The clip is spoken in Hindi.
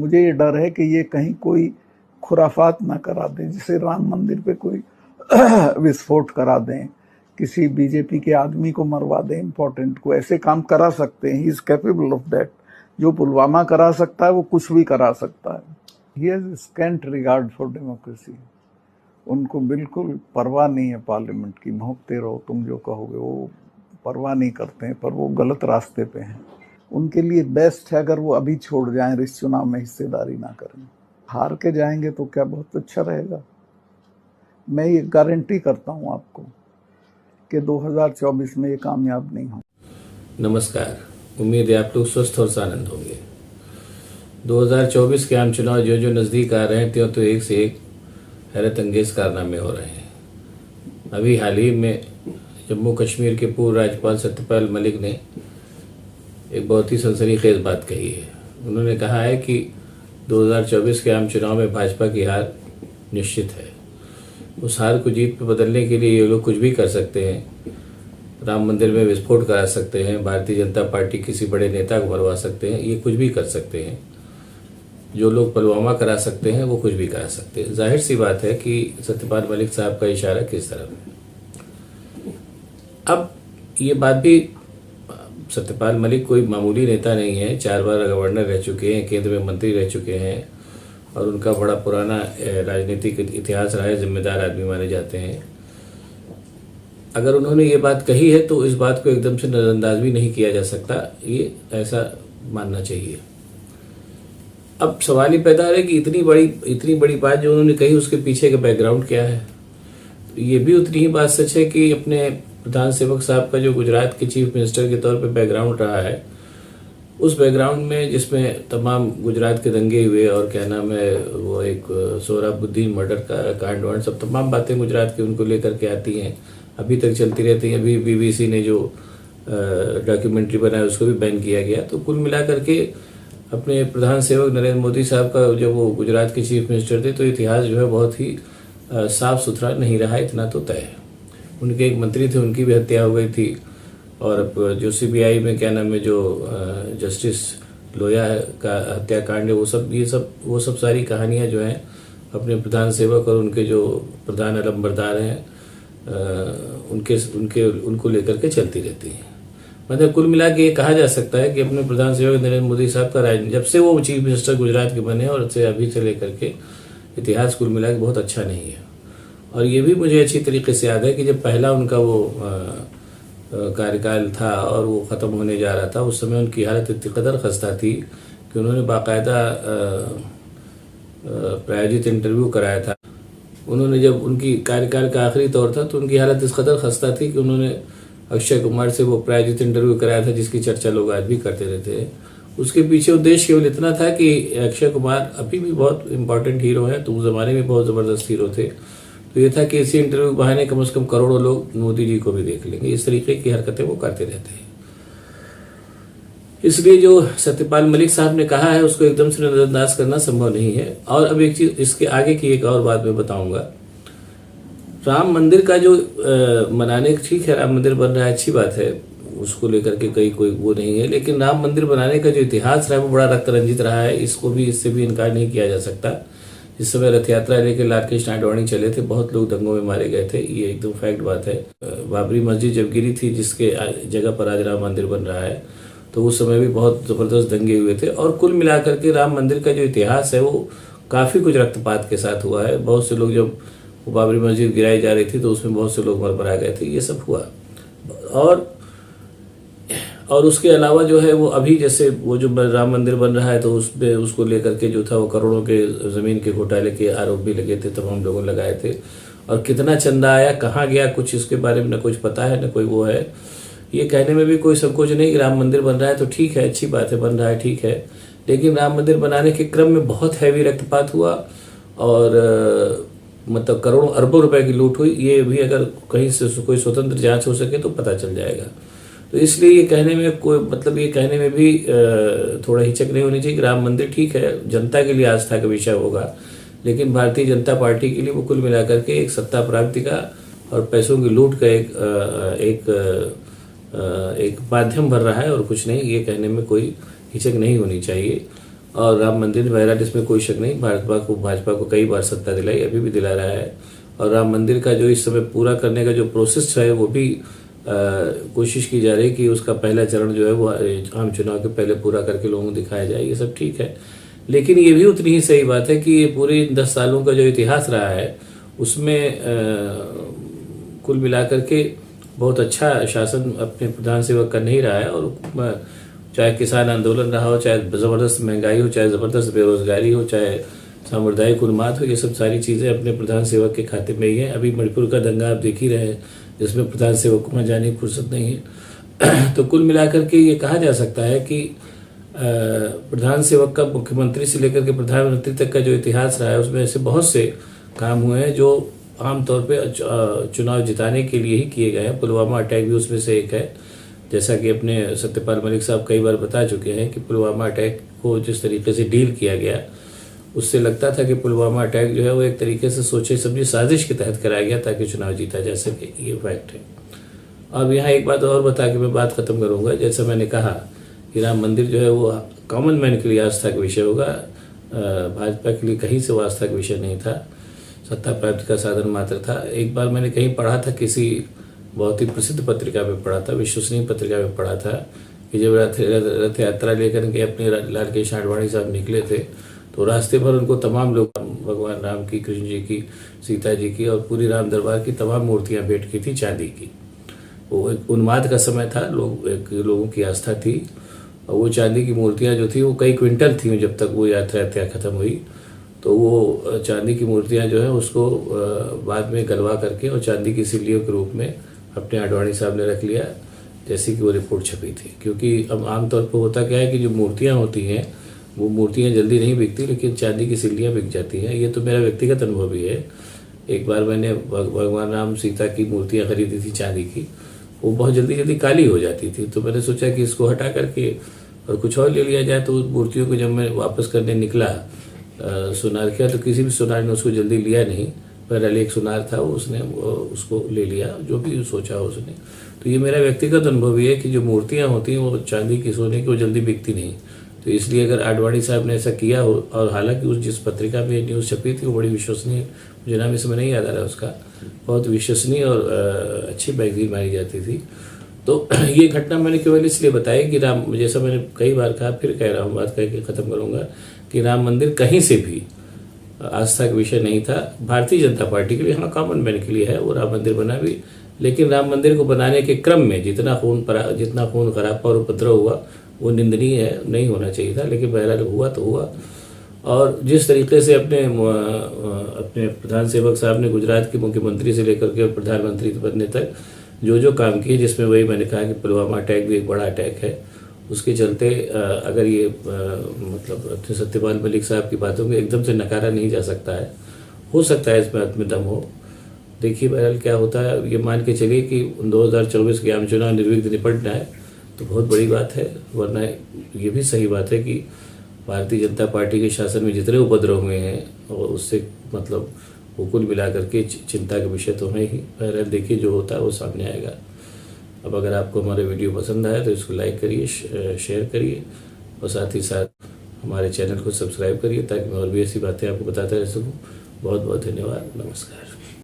मुझे ये डर है कि ये कहीं कोई खुराफात ना करा दें, जैसे राम मंदिर पे कोई विस्फोट करा दें, किसी बीजेपी के आदमी को मरवा दें, इम्पोर्टेंट को, ऐसे काम करा सकते हैं। He is capable of that. जो पुलवामा करा सकता है वो कुछ भी करा सकता है। He has scent regard for democracy. उनको बिल्कुल परवाह नहीं है पार्लियामेंट की। भौंकते रहो, तुम जो कहोगे, वो परवाह नहीं करते हैं, पर वो गलत रास्ते पे हैं। उनके लिए बेस्ट है अगर वो अभी छोड़ जाएं, इस चुनाव में हिस्सेदारी ना करें। हार के जाएंगे तो क्या बहुत अच्छा रहेगा। मैं ये गारंटी करता हूँ आपको कि 2024 में ये कामयाब नहीं हो। नमस्कार, उम्मीद है आप लोग स्वस्थ और आनंद होंगे। 2024 के आम चुनाव जो जो नज़दीक आ रहे हैं त्यों तो एक से एक हैरत अंगेज कारनामे हो रहे हैं। अभी हाल ही में जम्मू कश्मीर के पूर्व राज्यपाल सत्यपाल मलिक ने एक बहुत ही सनसनीखेज बात कही है। उन्होंने कहा है कि 2024 के आम चुनाव में भाजपा की हार निश्चित है। उस हार को जीत पे बदलने के लिए ये लोग कुछ भी कर सकते हैं। राम मंदिर में विस्फोट करा सकते हैं, भारतीय जनता पार्टी किसी बड़े नेता को मरवा सकते हैं, ये कुछ भी कर सकते हैं। जो लोग पुलवामा करा सकते हैं वो कुछ भी करा सकते हैं। जाहिर सी बात है कि सत्यपाल मलिक साहब का इशारा किस तरफ है। अब ये बात भी, सत्यपाल मलिक कोई मामूली नेता नहीं है। 4 बार गवर्नर रह चुके हैं, केंद्र में मंत्री रह चुके हैं और उनका बड़ा पुराना राजनीतिक इतिहास रहा है। जिम्मेदार आदमी माने जाते हैं। अगर उन्होंने ये बात कही है तो इस बात को एकदम से नजरअंदाज भी नहीं किया जा सकता, ये ऐसा मानना चाहिए। अब सवाल ही पैदा है कि इतनी बड़ी बात जो उन्होंने कही उसके पीछे का बैकग्राउंड क्या है। ये भी उतनी ही बात सच है कि अपने प्रधान सेवक साहब का जो गुजरात के चीफ मिनिस्टर के तौर पे बैकग्राउंड रहा है, उस बैकग्राउंड में जिसमें तमाम गुजरात के दंगे हुए और क्या नाम है वो एक सोहराबुद्दीन मर्डर का कांड वांड, सब तमाम बातें गुजरात की उनको लेकर के आती हैं, अभी तक चलती रहती हैं। अभी बीबीसी ने जो डॉक्यूमेंट्री बनाया उसको भी बैन किया गया। तो कुल मिलाकर के अपने प्रधान सेवक नरेंद्र मोदी साहब का जब वो गुजरात के चीफ मिनिस्टर थे तो इतिहास जो है बहुत ही साफ सुथरा नहीं रहा, इतना तो तय है। उनके एक मंत्री थे, उनकी भी हत्या हो गई थी। और अब जो सीबीआई में क्या नाम है जो जस्टिस लोया का हत्याकांड है, वो सब सारी कहानियां जो हैं अपने प्रधान सेवक और उनके जो प्रधान अलंबरदार हैं उनको लेकर के चलती रहती हैं। मतलब कुल मिला के ये कहा जा सकता है कि अपने प्रधान सेवक नरेंद्र मोदी साहब का जब से वो चीफ मिनिस्टर गुजरात के बने और से अभी से लेकर के इतिहास कुल मिला के बहुत अच्छा नहीं है। और ये भी मुझे अच्छी तरीके से याद है कि जब पहला उनका वो कार्यकाल था और वो ख़त्म होने जा रहा था, उस समय उनकी हालत इतनी कदर खस्ता थी कि उन्होंने बाकायदा प्रायोजित इंटरव्यू कराया था। उन्होंने जब उनकी कार्यकाल का आखिरी दौर था तो उनकी हालत इस कदर खस्ता थी कि उन्होंने अक्षय कुमार से वो प्रायोजित इंटरव्यू कराया था, जिसकी चर्चा लोग आज भी करते रहते हैं। उसके पीछे उद्देश्य केवल इतना था कि अक्षय कुमार अभी भी बहुत इंपॉर्टेंट हीरो हैं, तो उस जमाने में बहुत ज़बरदस्त हीरो थे। तो ये था कि इसी इंटरव्यू बहाने कम से कम करोड़ों लोग मोदी जी को भी देख लेंगे। इस तरीके की हरकतें वो करते रहते हैं। इसलिए जो सत्यपाल मलिक साहब ने कहा है उसको एकदम से नजरअंदाज करना संभव नहीं है। और अब एक चीज, इसके आगे की एक और बात मैं बताऊंगा। राम मंदिर का जो बनाने, ठीक है राम मंदिर बन रहा है, अच्छी बात है, उसको लेकर के कोई वो नहीं है। लेकिन राम मंदिर बनाने का जो इतिहास रहा है वो बड़ा रक्त रंजित रहा है, इससे भी इनकार नहीं किया जा सकता। इस समय रथ यात्रा लेकर लालकृष्ण आडवाणी चले थे, बहुत लोग दंगों में मारे गए थे, ये एकदम फैक्ट बात है। बाबरी मस्जिद जब गिरी थी, जिसके जगह पर आज राम मंदिर बन रहा है, तो उस समय भी बहुत जबरदस्त दंगे हुए थे। और कुल मिलाकर के राम मंदिर का जो इतिहास है वो काफी कुछ रक्तपात के साथ हुआ है। बहुत से लोग, जब बाबरी मस्जिद गिराई जा रही थी तो उसमें बहुत से लोग मर गए थे, ये सब हुआ। और उसके अलावा जो है वो अभी जैसे वो जो राम मंदिर बन रहा है तो उसमें उसको लेकर के जो था वो करोड़ों के जमीन के घोटाले के आरोप भी लगे थे, तमाम लोगों ने लगाए थे। और कितना चंदा आया, कहाँ गया, कुछ इसके बारे में न कुछ पता है न कोई वो है। ये कहने में भी कोई संकोच नहीं कि राम मंदिर बन रहा है तो ठीक है, अच्छी बात है, बन रहा है, ठीक है। लेकिन राम मंदिर बनाने के क्रम में बहुत हैवी रक्तपात हुआ और मतलब करोड़ों अरबों रुपए की लूट हुई। ये भी अगर कहीं से कोई स्वतंत्र जांच हो सके तो पता चल जाएगा। तो इसलिए ये कहने में कोई मतलब, ये कहने में भी थोड़ा हिचक नहीं होनी चाहिए कि राम मंदिर ठीक है, जनता के लिए आस्था का विषय होगा, लेकिन भारतीय जनता पार्टी के लिए वो कुल मिलाकर के एक सत्ता प्राप्ति का और पैसों की लूट का एक माध्यम बन रहा है और कुछ नहीं। ये कहने में कोई हिचक नहीं होनी चाहिए। और राम मंदिर बहरहाल इसमें कोई शक नहीं, भाजपा को कई बार सत्ता दिलाई, अभी भी दिला रहा है। और राम मंदिर का जो इस समय पूरा करने का जो प्रोसेस है वो भी कोशिश की जा रही है कि उसका पहला चरण जो है वो आम चुनाव के पहले पूरा करके लोगों को दिखाया जाए। ये सब ठीक है, लेकिन ये भी उतनी ही सही बात है कि ये पूरे 10 सालों का जो इतिहास रहा है उसमें कुल मिलाकर के बहुत अच्छा शासन अपने प्रधान सेवक का नहीं रहा है। और चाहे किसान आंदोलन रहा हो, चाहे ज़बरदस्त महंगाई हो, चाहे ज़बरदस्त बेरोजगारी हो, चाहे सामुदायिक उन्माद हो, ये सब सारी चीज़ें अपने प्रधान सेवक के खाते में ही है। अभी मणिपुर का दंगा आप देख ही रहे हैं, जिसमें प्रधान सेवक को वहाँ जाने की फुर्सत नहीं है। तो कुल मिलाकर के ये कहा जा सकता है कि प्रधान सेवक का मुख्यमंत्री से लेकर के प्रधानमंत्री तक का जो इतिहास रहा है उसमें ऐसे बहुत से काम हुए हैं जो आमतौर पे चुनाव जिताने के लिए ही किए गए हैं। पुलवामा अटैक भी उसमें से एक है। जैसा कि अपने सत्यपाल मलिक साहब कई बार बता चुके हैं कि पुलवामा अटैक को जिस तरीके से डील किया गया, उससे लगता था कि पुलवामा अटैक जो है वो एक तरीके से सोचे समझी साजिश के तहत कराया गया ताकि चुनाव जीता जा सके। ये फैक्ट है। अब यहाँ एक बात और बता के मैं बात खत्म करूँगा। जैसा मैंने कहा कि राम मंदिर जो है वो कॉमन मैन के लिए आस्था का विषय होगा, भाजपा के लिए कहीं से वो आस्था का विषय नहीं था, सत्ता प्राप्ति का साधन मात्र था। एक बार मैंने कहीं पढ़ा था, किसी बहुत ही प्रसिद्ध पत्रिका में पढ़ा था, विश्वसनीय पत्रिका में पढ़ा था कि जब रथ यात्रा लेकर के अपने लालकृष्ण आडवाणी साहब निकले थे तो रास्ते भर उनको तमाम लोग भगवान राम की, कृष्ण जी की, सीता जी की और पूरी राम दरबार की तमाम मूर्तियां भेंट की थी चांदी की। वो एक उन्माद का समय था, लोगों की आस्था थी। और वो चांदी की मूर्तियां जो थी वो कई क्विंटल थी जब तक वो यात्रा खत्म हुई। तो वो चांदी की मूर्तियां जो है उसको बाद में गलवा करके और चांदी की सिल्लियों के रूप में अपने आडवाणी साहब ने रख लिया, जैसी कि वो रिपोर्ट छपी थी। क्योंकि अब आमतौर पर होता क्या है कि जो मूर्तियां होती हैं वो मूर्तियां जल्दी नहीं बिकती, लेकिन चांदी की सिल्लियां बिक जाती हैं। ये तो मेरा व्यक्तिगत अनुभव भी है। एक बार मैंने भगवान राम सीता की मूर्तियां खरीदी थी चांदी की, वो बहुत जल्दी काली हो जाती थी। तो मैंने सोचा कि इसको हटा करके और कुछ और ले लिया जाए। तो उस मूर्तियों को जब मैं वापस करने निकला सुनार किया तो किसी भी सुनार ने उसको जल्दी लिया नहीं। बहरहाल एक सुनार था, उसने उसको ले लिया, जो भी सोचा उसने। तो ये मेरा व्यक्तिगत अनुभव भी है कि जो मूर्तियां होती हैं वो चांदी की, सोने की, वो जल्दी बिकती नहीं। तो इसलिए अगर आडवाणी साहब ने ऐसा किया हो, और हालांकि उस जिस पत्रिका में न्यूज़ छपी थी वो बड़ी विश्वसनीय, मुझे नाम इसमें नहीं याद आ रहा उसका, बहुत विश्वसनीय और अच्छी मैगजीन मानी जाती थी। तो ये घटना मैंने केवल इसलिए बताई कि राम, जैसा मैंने कई बार कहा, फिर कह रहा हूँ, बात कह के ख़त्म करूँगा कि राम मंदिर कहीं से भी आस्था का विषय नहीं था। भारतीय जनता पार्टी के लिए, हाँ, कॉमन मैन के लिए है, वो राम मंदिर बना भी। लेकिन राम मंदिर को बनाने के क्रम में जितना खून खराबा और उपद्रव हुआ वो निंदनीय है, नहीं होना चाहिए था। लेकिन बहरहाल हुआ तो हुआ। और जिस तरीके से अपने प्रधान सेवक साहब ने गुजरात के मुख्यमंत्री से लेकर के प्रधानमंत्री बनने तक जो काम किए, जिसमें वही मैंने कहा कि पुलवामा अटैक भी एक बड़ा अटैक है, उसके चलते अगर ये मतलब सत्यपाल मलिक साहब की बातों को एकदम से नकारा नहीं जा सकता है। हो सकता है इस बात में दम हो। देखिए बहरहाल क्या होता है। ये मान के चलिए कि 2024 के आम चुनाव निर्विघ्न निपटना है तो बहुत बड़ी बात है। वरना ये भी सही बात है कि भारतीय जनता पार्टी के शासन में जितने उपद्रव हुए हैं और उससे मतलब वो कुल मिलाकर के चिंता का विषय तो है ही। बहरहाल देखिए जो होता है वो सामने आएगा। अब अगर आपको हमारे वीडियो पसंद आया तो इसको लाइक करिए, शेयर करिए और साथ ही साथ हमारे चैनल को सब्सक्राइब करिए ताकि मैं और भी ऐसी बातें आपको बताता रह सकूँ। बहुत बहुत धन्यवाद। नमस्कार।